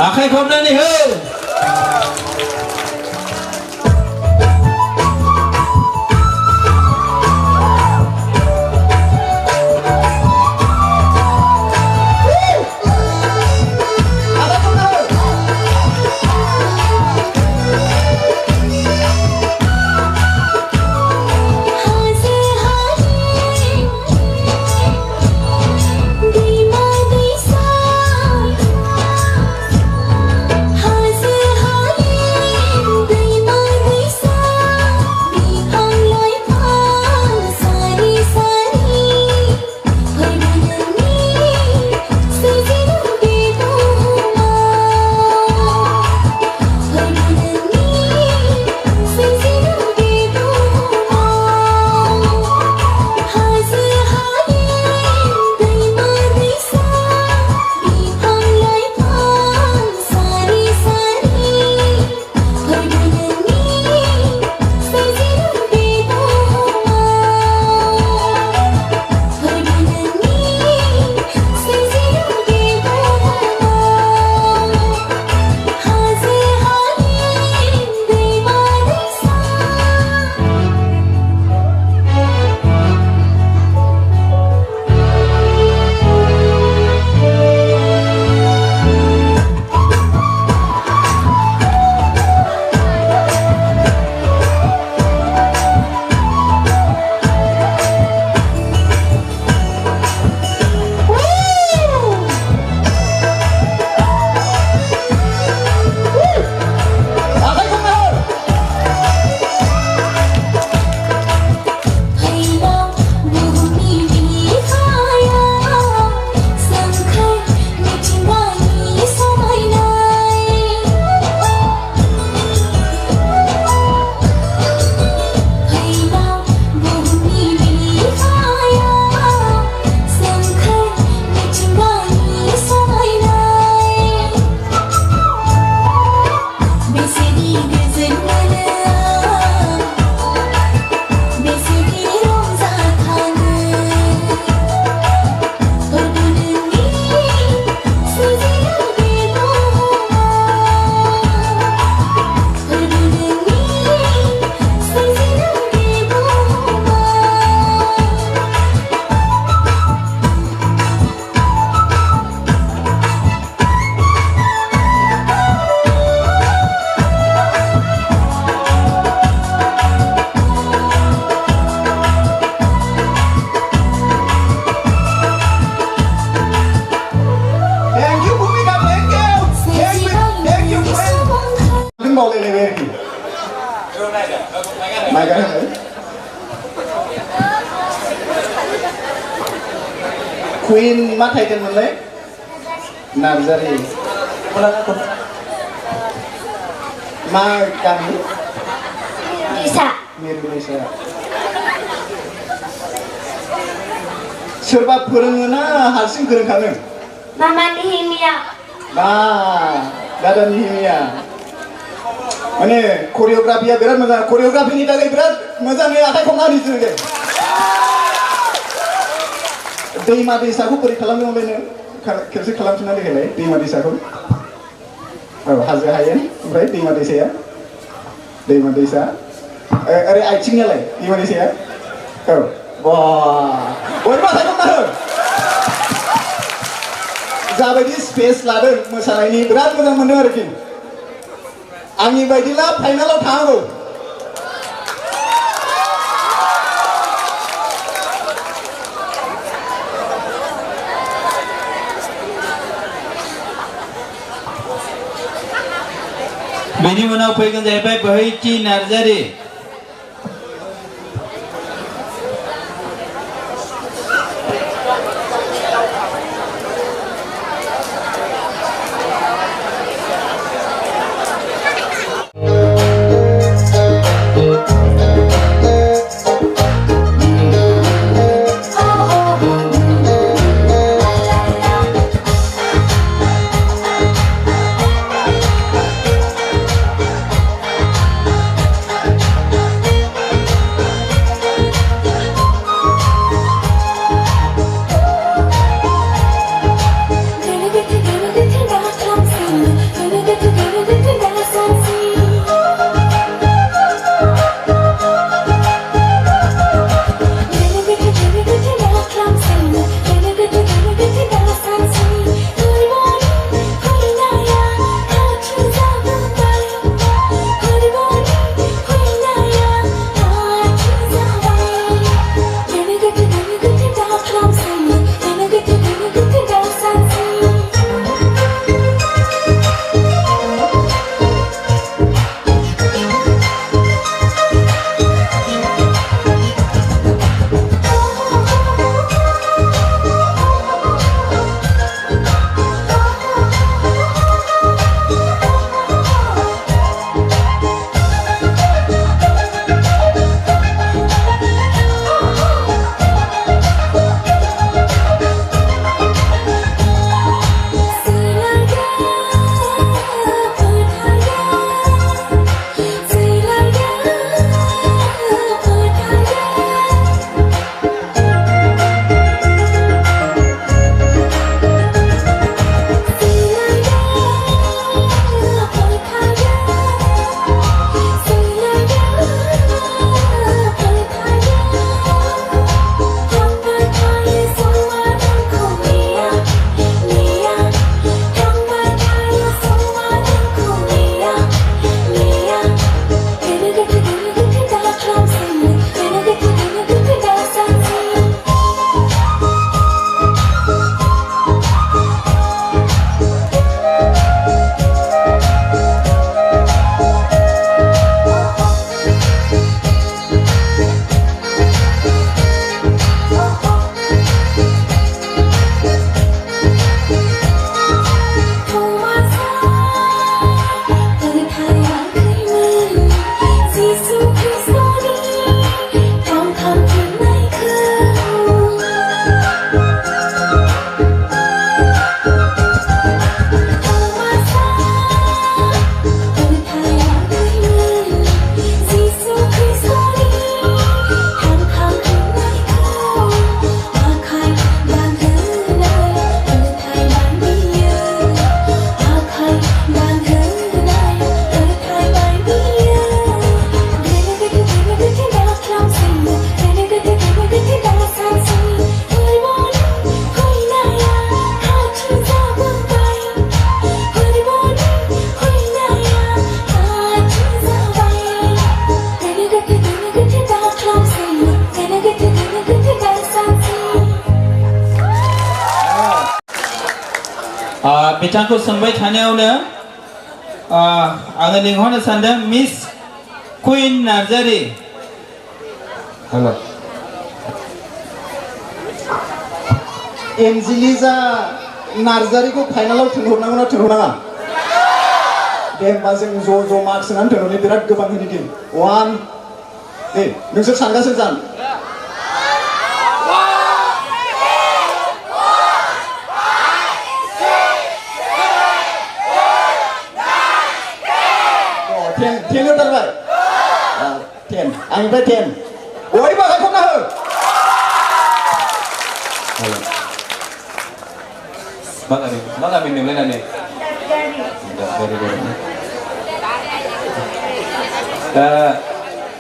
आखाइ खबनानै हो Queen मा टाइटेल मोनलाय नार्जारी मा गामि Bisa. मिरगुलिसा सोरबा फोरोङोना हारसिं फोरोंखाङो Mama Nehemia. दादा निहिमिया माने कोरियोग्राफिया बिराद मोजां कोरियोग्राफिनि थाखाय बिराद मोजाङै आखाइ खबना होदों दे दैमा दैसाखौ बोरै खालामनो मोनलायनो खेबसे खालामफिनना देखायलाय दैमा दैसाखौ औ हाजो हायेन ओमफ्राय दैमा दैसा ओरै आथिंनियालाय दैमा दैसाया औ बयबो आखाइ खबना हो जाबायदि स्पेस लादों मोसानायनि बिराद मोजां मोनदों आरोखि आंनि बायदिला फाइनालाव थांनांगौ बेनि उनाव फैगोन जाहैबाय बोहैथि नार्जारी बिथांखौ सोंबाय थानायावनो आङो लिंहरनो सानदों मिस कुइन नार्जारी। हेलो एन्जेलिजा नार्जारिखौ फाइनालाव थिनहरनांगौ ना थिनहरनाङा? दे होमबा जों ज' मार्क्स होनानै थिनहरनि बिराद गोबां होनि दिन 1 दे नोंसोर सानगासिनो जान टेन होथारबाय 10 आंनिफ्राय 10 बयबो आखाइखौना हो। मा गामि नोंलायनानै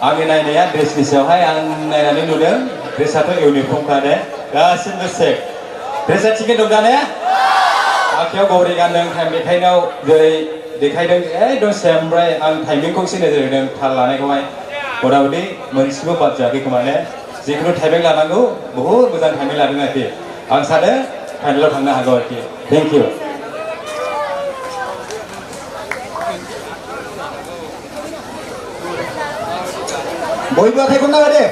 आंनि नायनाया ड्रेसनि सायावहाय आं नायनानै नुदों ड्रेसाथ' इउनिफर्मखा ने गासिबो सेक ड्रेसा थिगैनो दं दा ने आखायाव गौरी गानदों टाइम देखायनायाव जेरै देखायदों एकदम सेम ओमफ्राय आं टाइमिंखौसो नोजोर होदों थाल लानायखौहाय मथा-मथि मोनसेबो बाद जायाखै खोमा ने जिखुनु टाइमिं लानांगौ बहुद मोजां टाइमिं लादों आरोखि आं सानो फाइनालाव थांनो हागौ आरोखि थेंक इउ। बयबो आखाइखौना हो दे।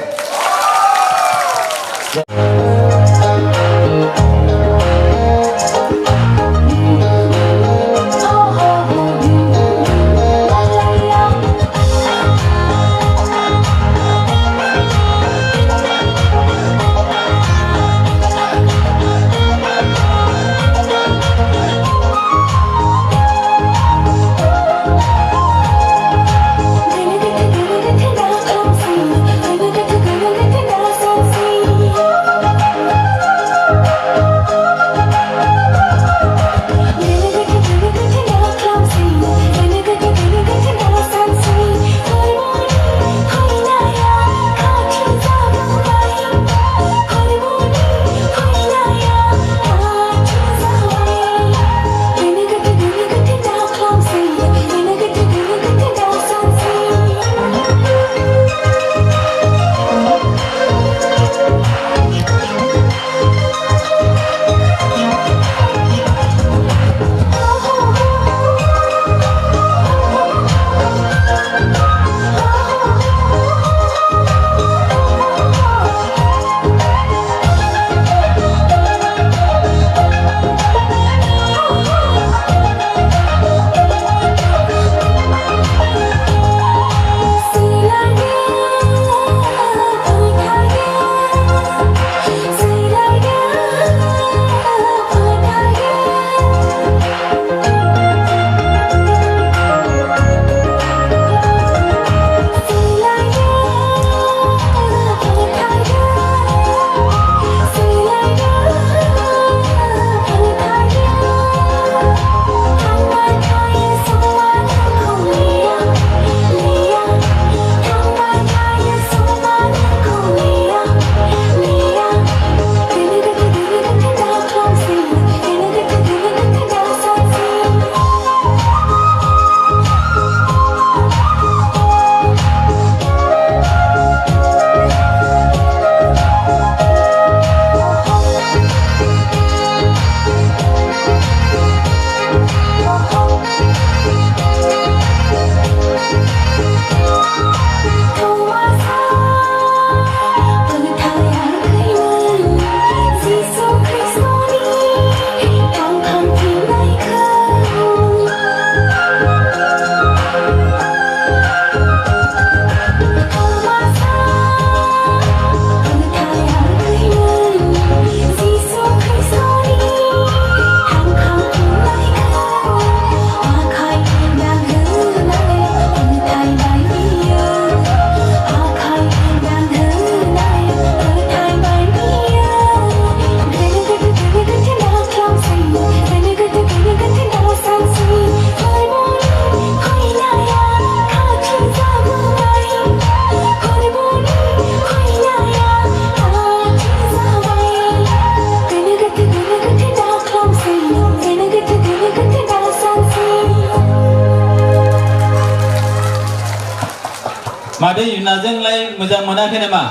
मादै नाजोंलाय मोजां मोनाखै नामा?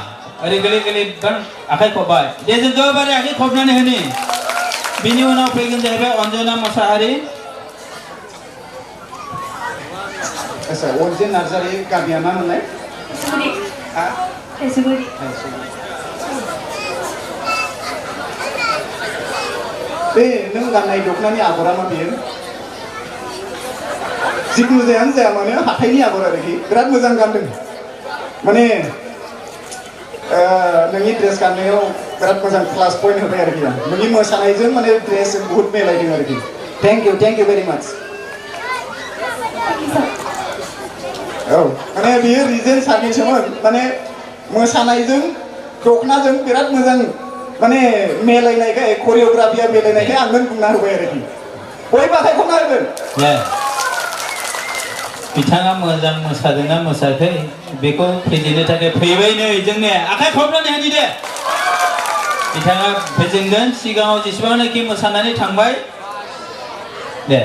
ओरै गोलै गोलै आखाइ खबबाय दे जों गोबारै आखाइ खबनानै होनि बिनि उनाव फैगोन जाहैबाय अन्जना मोसाहारि। आच्छा अनजित नार्जारि गामिया मा मोनलाय? Suri. हा? Suri. बे नों गाननाय दखनानि आगरा मा बियो? जिखुनु जायानो जाया माने हाथाइनि आगर आरोखि बिराद मोजां गानदों माने नोंनि ड्रेस गाननायाव बिराद मोजां क्लास पइन्ट होबाय आरोखि आं नोंनि मोसानायजों माने ड्रेसजों बहुत मिलायदों आरोखि थेंक इउ भेरि माच औ माने बियो रिजेन सारनिसोमोन माने मोसानायजों दखनाजों बिराद मोजां माने मिलायनायखाय करिय'ग्राफिया मिलायनायखाय आं नों बुंना होबाय आरोखि बयबो आखाइ खबना होगोन बिथाङा मोजां मोसादोंना मोसाखै बेखौ फेजेननो थाखाय फैबाय नै जोंने आखाइ खबनानै होनि दे बिथाङा फेजेनगोन सिगाङाव जेसेबांनाखि मोसानानै थांबाय दे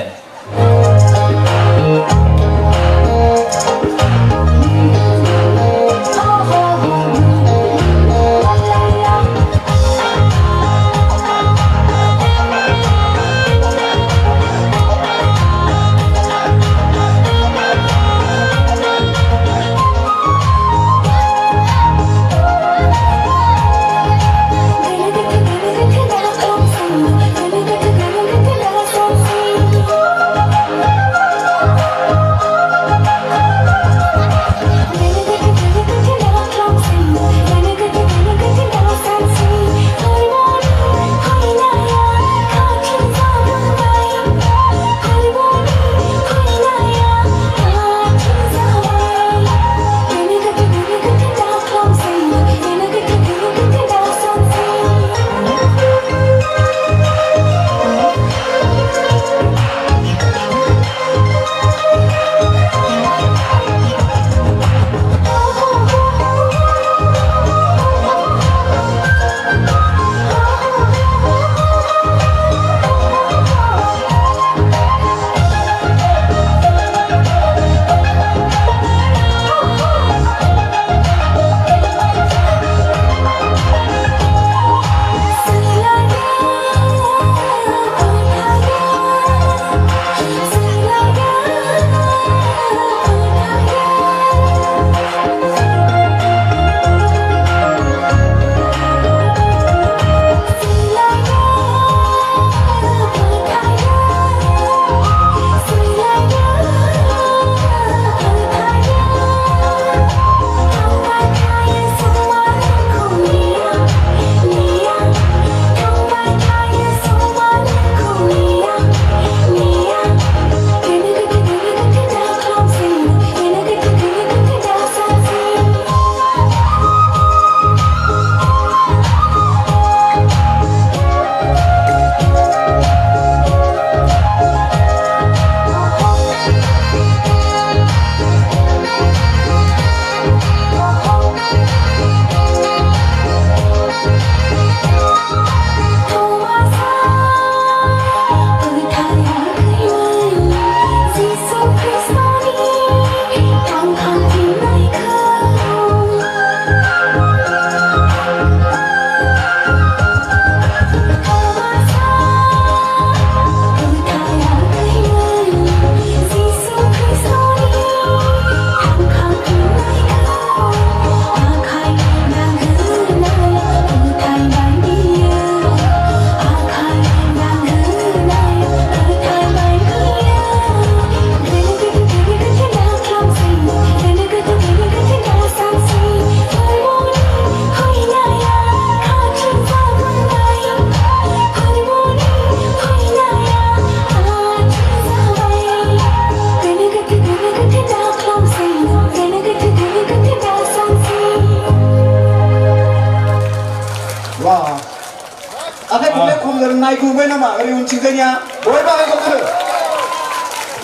नायगौबाय नामा ओरै उनथिंजायनिया बयबो आखाइ खबदो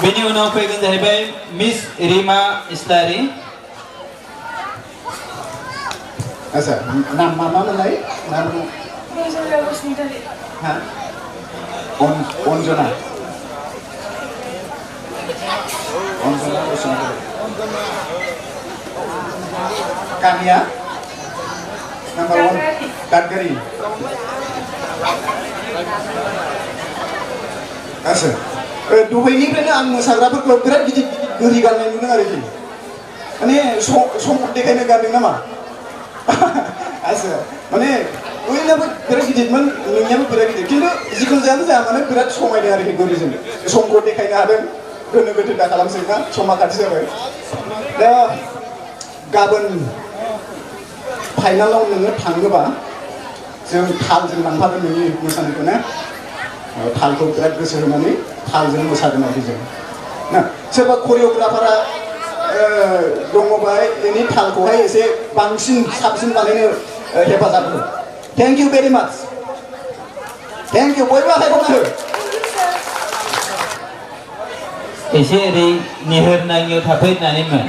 बेनि उनाव फैगोन जाहैबाय मिस रिमा इस्लारि आच्छा नाम मा मोनलाय नाम Anjana Basuntari. हा अन्जना अन्जना बसुमतारी गामिया नाम्बार 1 दादगारि आच्छा दहायनिफ्रायनो आं मोसाग्राफोरखौ बिराद गिदिर गोरि गाननाय नुदों आरोखि माने सम्पद देखायनो गानदों नामा आच्छा माने बयनाबो बिराद गिदिरमोन नोंनियाबो बिराद गिदिर खिन्थु जिखुनु जाया माने बिराद समायदों आरोखि गोरिजों सम्पद देखायनो हादों गोनो गोथो दा खालामसै ना समा खाथि जाबाय दा गाबोन फाइनालाव नोङो थाङोबा जों थालजों लांफागोन नोंनि मोसानायखौ ना थालखौ बिराद गोसो होनानै थालजों मोसागोन आरोखि जों ना सोरबा करिय'ग्राफारा दङबा बेनि थालखौहाय एसे बांसिन साबसिन बानायनो हेफाजाब हो thank you very much thank U बयबो आखाइ हमना हो एसे ओरै निहोर नाङियाव थाफै होननानैमोन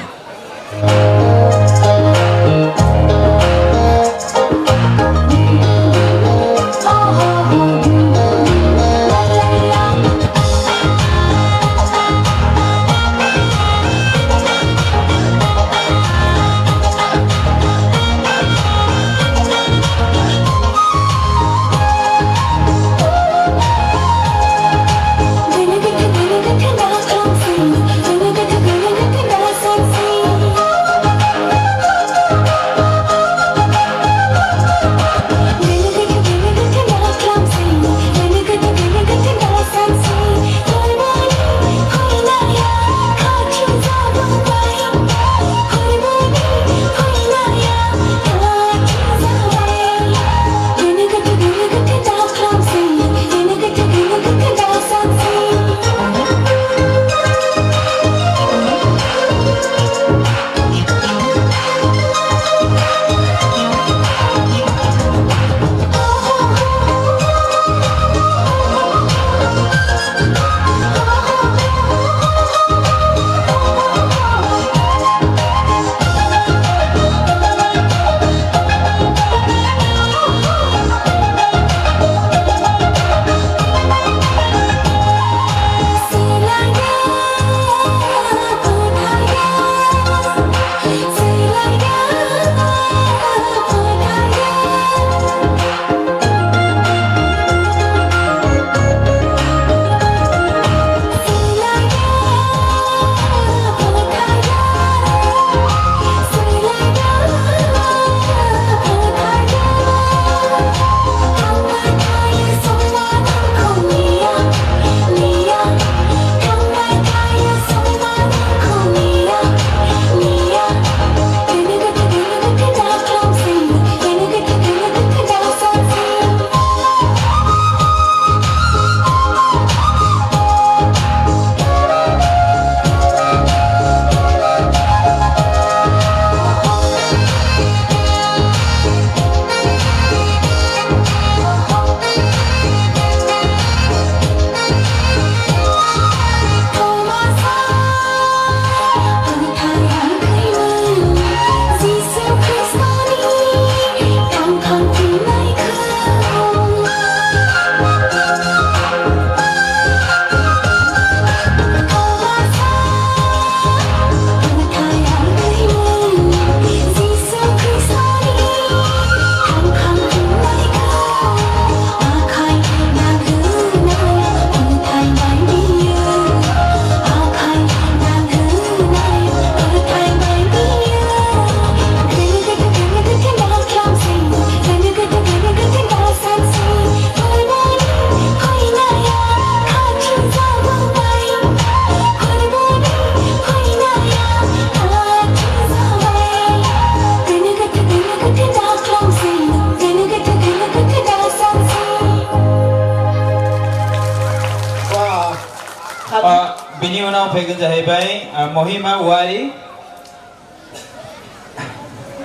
बिनि उनाव फैगोन जाहैबाय महिमा औवारी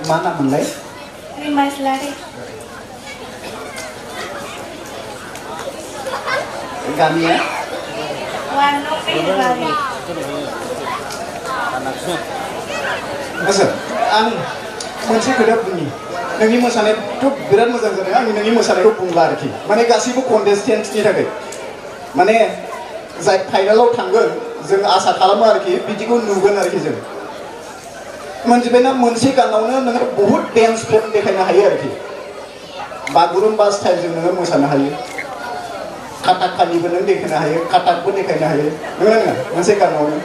मा नाम मोनलाय रिमा इस्लारि गामिया वानो पेहलवारी आच्छा आं मोनसे खोथा बुंनि नोंनि मोसानायाथ' बिराद मोजां जादों आं नोंनि मोसानायखौ बुंला आरोखि माने गासैबो कन्टेस्टेन्ट्सनि थाखाय माने जाय फाइनालाव थांगोन जों आसा खालामो आरोखि बिदिखौ नुगोन आरोखि जों मोनथिबायना मोनसे गानावनो नोङो बहुत डेन्स फर्म देखायनो हायो आरोखि बागुरुम्बा स्टाइलजों नोङो मोसानो हायो काटाकानिबो नों देखायनो हायो काटाकबो देखायनो हायो नंगौना नङा मोनसे गानावनो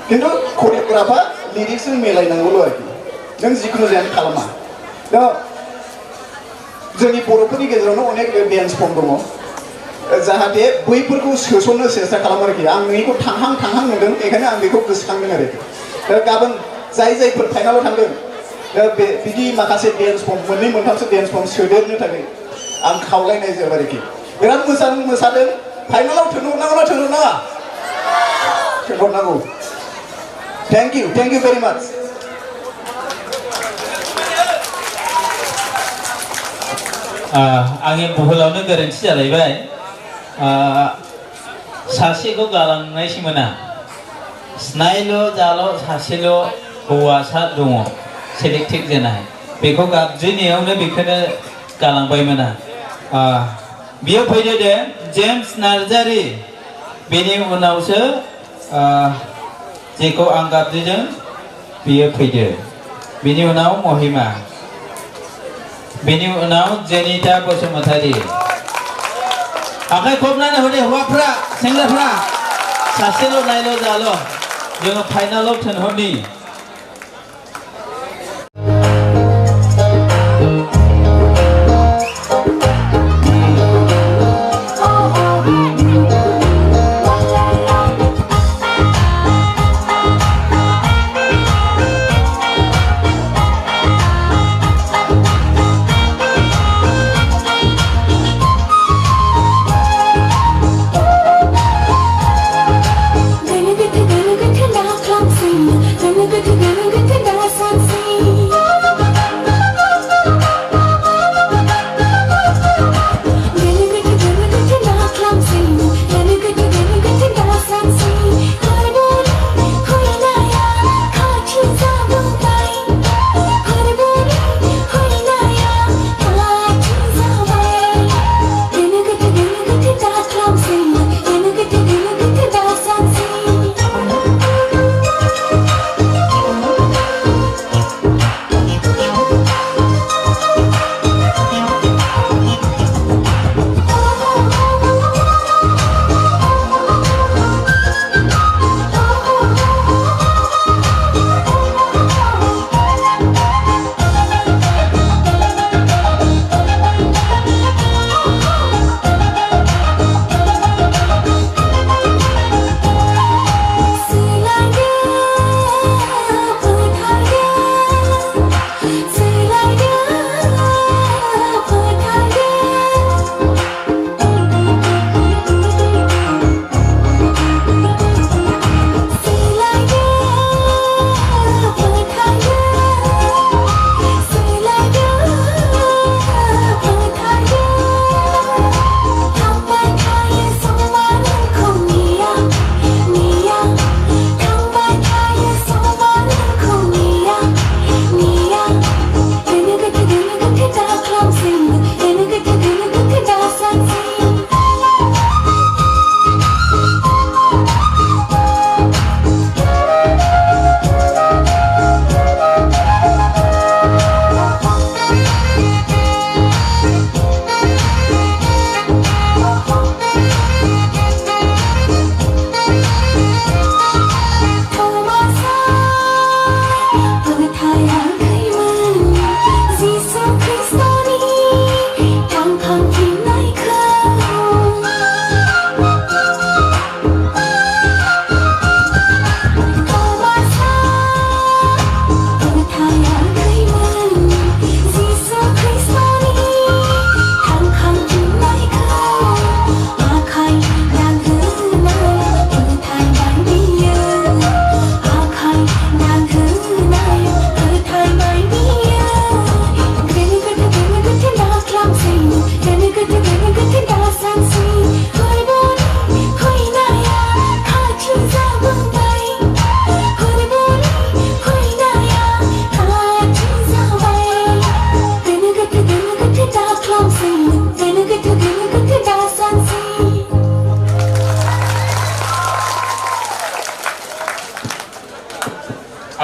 खिन्थु करिय'ग्राफा लिरिक्सजों मिलायनांगौल' आरोखि नों जिखुनु जायानो खालामा दा जोंनि बर'फोरनि गेजेरावनो अनेक डेन्स फर्म दङ जाहाथे बैफोरखौ सोसननो सेस्था खालामो आरोखि आं नोंनिखौ थांहां नुदों बेखायनो आं बेखौ गोसोखांदों आरोखि दा गाबोन जायफोर फाइनालाव थांदों दा बिदि माखासे डेन्स फर्म मोननै मोनथामसो डेन्स फर्म सोदेरनो थाखाय आं खावलायनाय जाबाय आरोखि बिराद मोसादों फाइनालाव थिनहरनांगौ ना थिनहरनाङा थिनहरनांगौ थेंक इउ भेरि माच आंनि बुहुलावनो गोरोन्थि जालायबाय सासेखौ गालांनायसैमोन आं स्नायल' जाल' सासेल' हौवासा दङ सेलेक्टेड जानाय बेखौ गाबज्रिनायावनो बेखौनो गालांबायमोन आं बियो फैदो दे जेम्स नार्जारि बेनि उनावसो जेखौ आं गाबज्रिदों बियो फैदो बेनि उनाव महिमा बेनि उनाव जेनिता बसुमतारी आखाइ खबनानै होदे हौवाफ्रा सेंग्राफ्रा सासेल' नायल' जाल' जोङो फाइनालाव थिनहरनि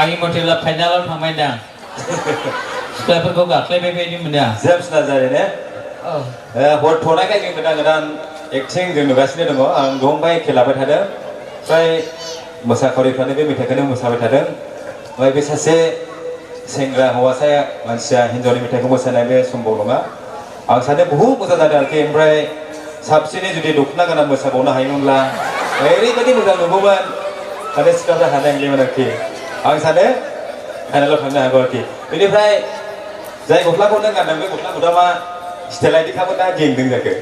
आंनि मथेब्ला फाइनालाव थांबाय दां सिख्लाफोरखौ गाख्लायबाय बायदि मोनदों आं जेम्स नार्जारि ने हर थ'नायखाय जों गोदान एक्टिं जों नुगासिनो दङ आं दंबाय खेलाबाय थादों ओमफ्राय मोसाखावरिफ्रानो बे मेथाइखौनो मोसाबाय थादों ओमफ्राय बे सासे सेंग्रा हौवासाया मानसिया हिन्जावनि मेथाइखौ मोसानाय बे सम्भब नङा आं सानो बहुद मोजां जादों आरोखि ओमफ्राय साबसिनै जुदि दख'ना गानना मोसाबावनो हायोमोनब्ला ओरैबायदि मोजां नुगौमोन माने सिख्लाफ्रा हानाय नंलिमोन आरोखि आं सानो फाइनालाव थांनो हागौ आरोखि बेनिफ्राय जाय गस्लाखौ नों गानदों बे गस्ला गुदामा स्टाइला इदिखामोन ना गेंदों जाखो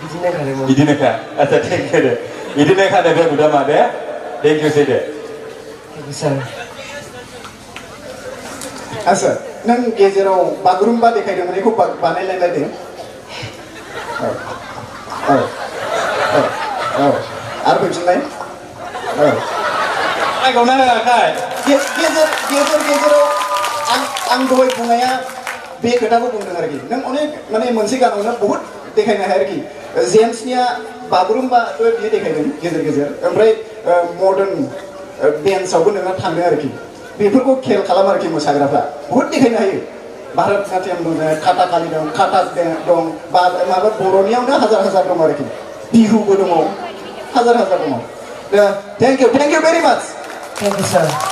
बिदिनोखा आচ্ছা थेंक इउ दे बिदिनो खादो बे गुदामा दे थेंक इउ सै दे आच्छा नों गेजेराव बागुरुम्बा देखायदोंमोन बेखौ बानायलायलाय दे औ आरो फैफिनलाय गावना होआखाय गेजेराव आं दहाय बुंनाया बे खोथाखौ बुंदों आरोखि नों अनेक माने मोनसे गानावनो बहुद देखायनो हायो आरोखि जेम्सनिया बागुरुम्बा बियो देखायदों गेजेर ओमफ्राय मडार्न डेन्सआवबो नोंहा थांदों आरोखि बेफोरखौ खेल खालाम आरोखि मोसाग्राफ्रा बहुद देखायनो हायो भारतनाट्यम दं काथाकालि दं काथाक दं माबा बर'नियावनो हाजार दं आरोखि बिहुबो दङ हाजार दङ thank you very much thank you sir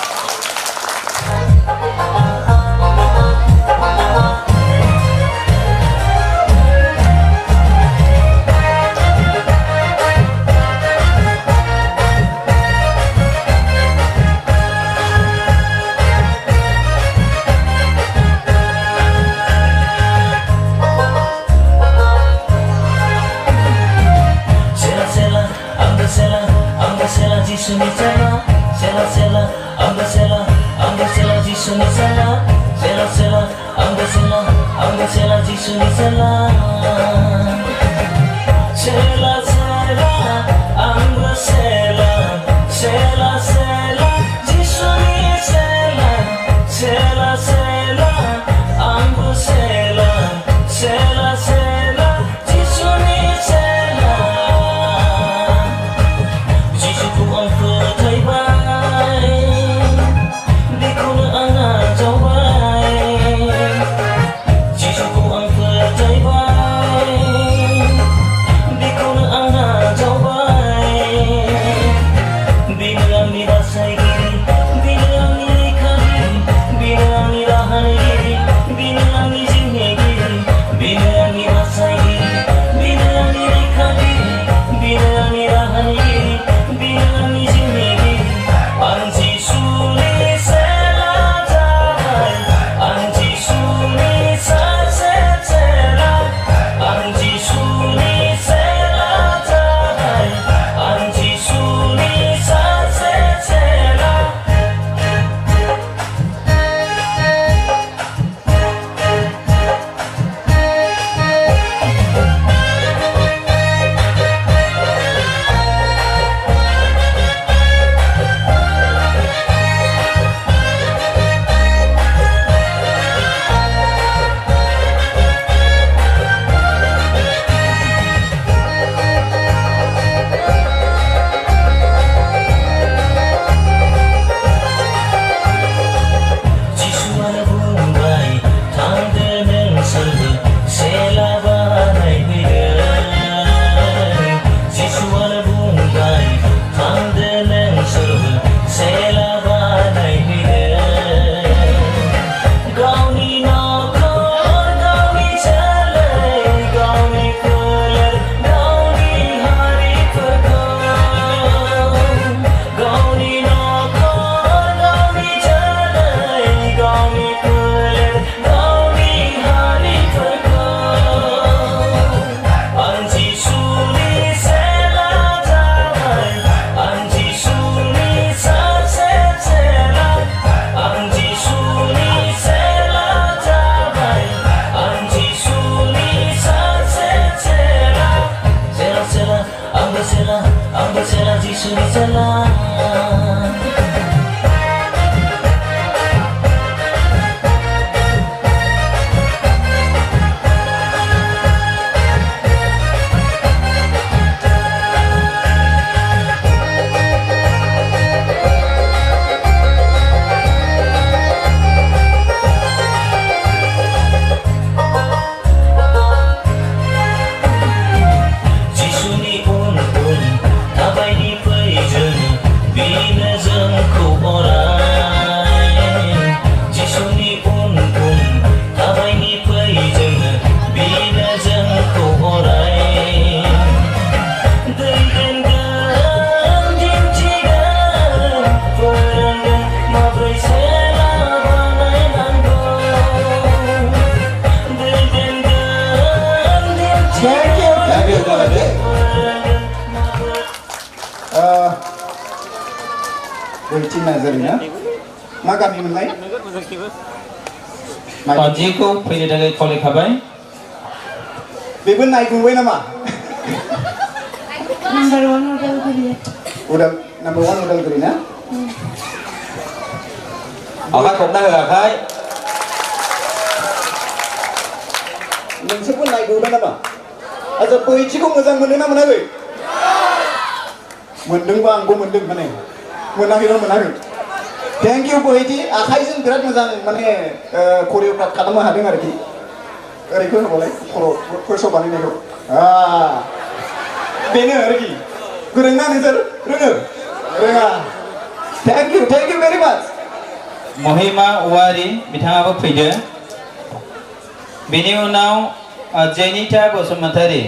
Jisuni pun tabai di pejana bina बोहैथि नार्जारि ना मा गामि मोनलाय अजिखौ फैनो थाखाय खावलायखाबाय बेबो नायगुबाय नामा Number 1 Udalguri. Number 1 Udalguri ना आखाइ खबना होआखै नोंसोरबो नायगुबाय नामा आच्छा बोहैथिखौ मोजां मोनो ना मोनाखै मोनदोंबा आंबो मोनदों माने मोनाखैबा मोनाखै थेंक इउ बोहैथि आखाइजों बिराद मोजां माने करिय'ग्राफ खालामनो हादों आरोखि ओरैखौ होनबालाय खर'फोरसाव बानायनायखौ बेनो आरोखि गोरों ना नोंसोर रोङो रोङा थेंक इउ भेरि माच महिमा औवारि बिथाङाबो फैदो बेनि उनाव Jenita Basumatary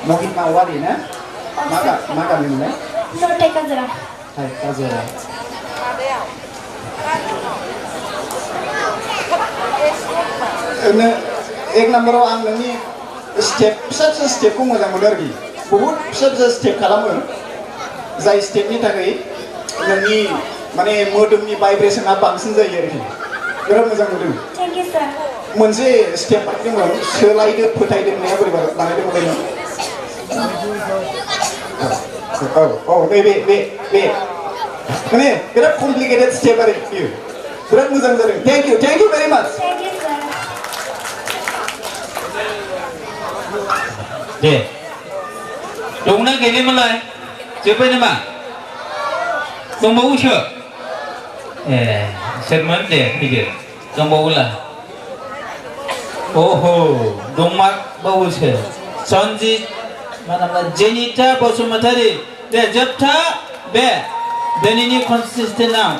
Mohit Mawari na? Maga minna? No, take a zara. Hai, kazara. एक नम्बराव आं नोंनि स्टेप फिसा फिसा स्टेपखौ मोजां मोनो आरोखि बहुत फिसा फिसा स्टेप खालामो जाय स्टेपनि थाखाय नोंनि माने मोदोमनि भाइब्रेसना बांसिन जायो आरोखि बिराद मोजां मोनो Thank you, sir. मोनसे स्टेप बानायदोंमोन सोलायदो फोथायदो होननाया बोरै बानायदोंमोन बे माने बिराद कमप्लिकेटेड स्टेप आरो बियो बिराद मोजां जादों थेंक यू भेरि माच Thank you, sir. दे दंना गेलेमोनलाय जोब्बाय नामा दंबावोसो ए सोरमोन दे फैदो दंबावोला ओहो दंबावोसो सन्जित मा नामा जेनिता बसुमतारी दे जोबथा बे दिनैनि कन्टेस्टेन्टआव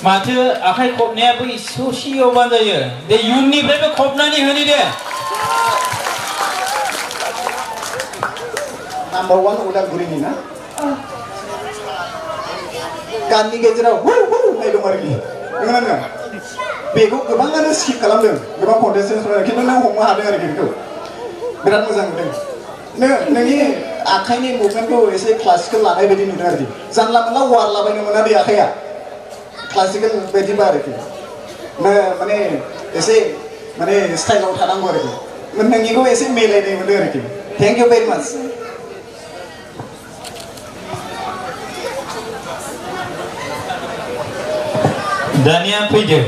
माथो आखाइ खबनायाबो ससेयावबानो जायो दे इयुननिफ्रायबो खबनानै होनि दे नाम्बार 1 उदालगुरिनि ना गाननि गेजेराव हु हु होननाय दं आरोखि नंगौना नङा बेखौ गोबाङानो स्किप खालामदों गोबां कन्टेस्टेन्टफोरा खिन्थु नों हमनो हादों आरोखि बेखौ बिराद मोजां नुदों नोंनि आखाइनि मुभमेन्टखौ एसे क्लासिकेल लानाय बायदि नुदों आरोखि जानला मोनला वारलाबायनो मोना दे आखाइया क्लासिकेल बायदिबा आरोखि माने एसे माने स्टाइलाव थानांगौ आरोखि नोंनिखौ एसे मिलायनाय मोनदों आरोखि थेंक यू भेरि माच दानिया फैदो